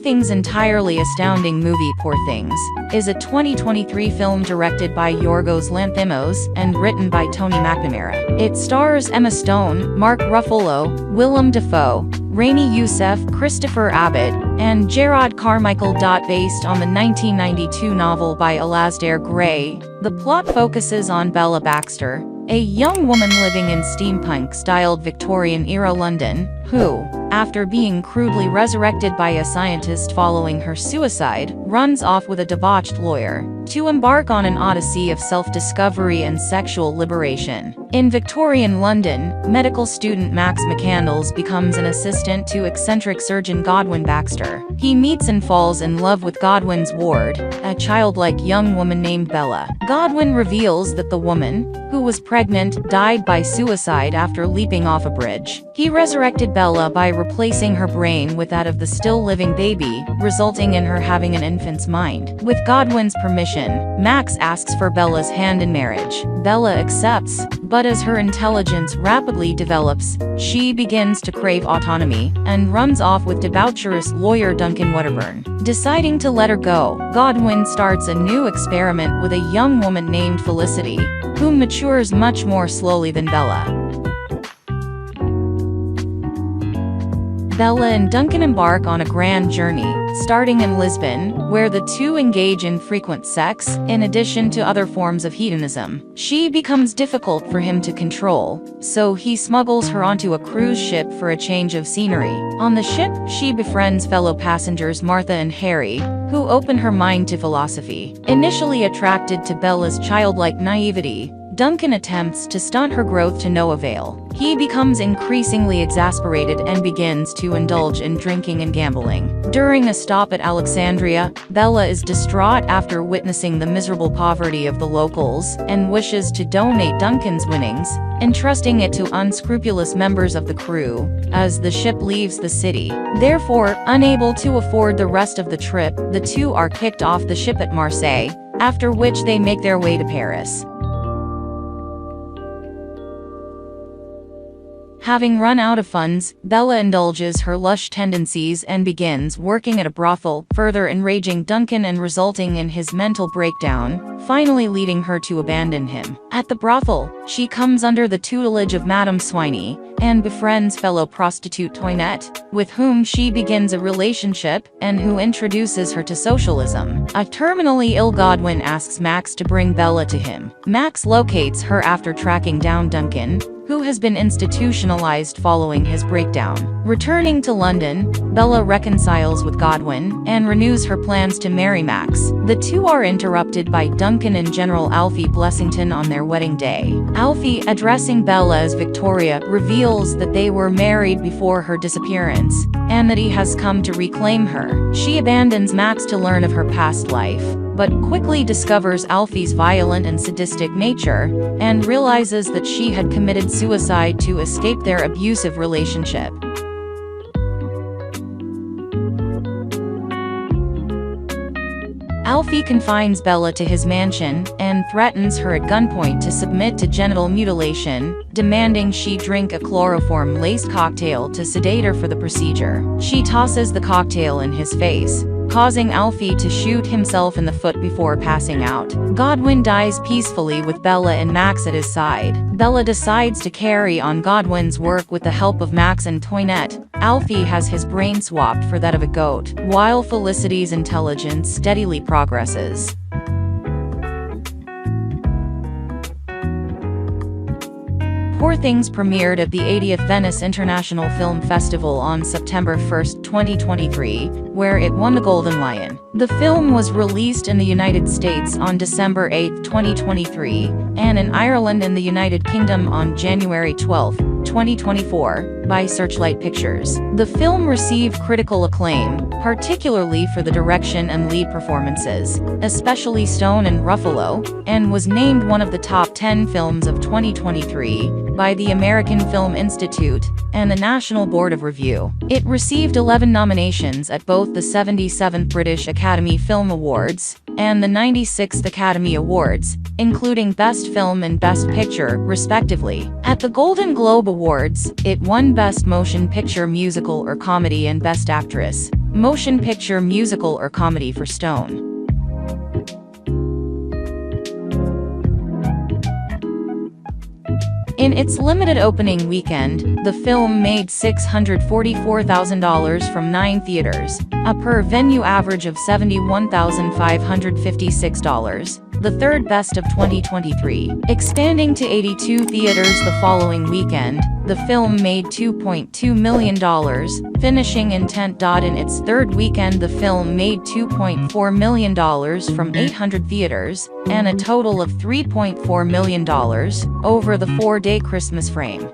Things' entirely astounding movie Poor Things is a 2023 film directed by Yorgos Lanthimos and written by Tony McNamara. It stars Emma Stone, Mark Ruffalo, Willem Dafoe, Ramy Youssef, Christopher Abbott, and Jerrod Carmichael. Based on the 1992 novel by Alasdair Gray, the plot focuses on Bella Baxter, a young woman living in steampunk-styled Victorian-era London, who, after being crudely resurrected by a scientist following her suicide, runs off with a debauched lawyer to embark on an odyssey of self-discovery and sexual liberation. In Victorian London, medical student Max McCandles becomes an assistant to eccentric surgeon Godwin Baxter. He meets and falls in love with Godwin's ward, a childlike young woman named Bella. Godwin reveals that the woman, who was pregnant, died by suicide after leaping off a bridge. He resurrected Bella by replacing her brain with that of the still-living baby, resulting in her having an infant's mind. With Godwin's permission, Max asks for Bella's hand in marriage. Bella accepts, but as her intelligence rapidly develops, she begins to crave autonomy and runs off with debaucherous lawyer Duncan Wedderburn. Deciding to let her go, Godwin starts a new experiment with a young woman named Felicity, who matures much more slowly than Bella. Bella and Duncan embark on a grand journey, starting in Lisbon, where the two engage in frequent sex, in addition to other forms of hedonism. She becomes difficult for him to control, so he smuggles her onto a cruise ship for a change of scenery. On the ship, she befriends fellow passengers Martha and Harry, who open her mind to philosophy. Initially attracted to Bella's childlike naivety, Duncan attempts to stunt her growth to no avail. He becomes increasingly exasperated and begins to indulge in drinking and gambling. During a stop at Alexandria, Bella is distraught after witnessing the miserable poverty of the locals and wishes to donate Duncan's winnings, entrusting it to unscrupulous members of the crew, as the ship leaves the city. Therefore, unable to afford the rest of the trip, the two are kicked off the ship at Marseille, after which they make their way to Paris. Having run out of funds, Bella indulges her lush tendencies and begins working at a brothel, further enraging Duncan and resulting in his mental breakdown, finally leading her to abandon him. At the brothel, she comes under the tutelage of Madame Swiney and befriends fellow prostitute Toinette, with whom she begins a relationship and who introduces her to socialism. A terminally ill Godwin asks Max to bring Bella to him. Max locates her after tracking down Duncan, who has been institutionalized following his breakdown. Returning to London, Bella reconciles with Godwin and renews her plans to marry Max. The two are interrupted by Duncan and General Alfie Blessington on their wedding day. Alfie, addressing Bella as Victoria, reveals that they were married before her disappearance, and that he has come to reclaim her. She abandons Max to learn of her past life, but quickly discovers Alfie's violent and sadistic nature, and realizes that she had committed suicide to escape their abusive relationship. Alfie confines Bella to his mansion and threatens her at gunpoint to submit to genital mutilation, demanding she drink a chloroform-laced cocktail to sedate her for the procedure. She tosses the cocktail in his face, causing Alfie to shoot himself in the foot before passing out. Godwin dies peacefully with Bella and Max at his side. Bella decides to carry on Godwin's work with the help of Max and Toinette. Alfie has his brain swapped for that of a goat, while Felicity's intelligence steadily progresses. Poor Things premiered at the 80th Venice International Film Festival on September 1, 2023, where it won the Golden Lion. The film was released in the United States on December 8, 2023, and in Ireland and the United Kingdom on January 12, 2024, by Searchlight Pictures. The film received critical acclaim, particularly for the direction and lead performances, especially Stone and Ruffalo, and was named one of the top 10 films of 2023 by the American Film Institute and the National Board of Review. It received 11 nominations at both the 77th British Academy Film Awards and the 96th Academy Awards, including Best Film and Best Picture, respectively. At the Golden Globe Awards, it won Best Motion Picture Musical or Comedy and Best Actress. motion picture, musical, or comedy for Stone. In its limited opening weekend, the film made $644,000 from 9 theaters, a per-venue average of $71,556, the third best of 2023. Expanding to 82 theaters the following weekend, the film made $2.2 million, finishing in 10th. In its third weekend, the film made $2.4 million from 800 theaters, and a total of $3.4 million over the 4-day Christmas frame.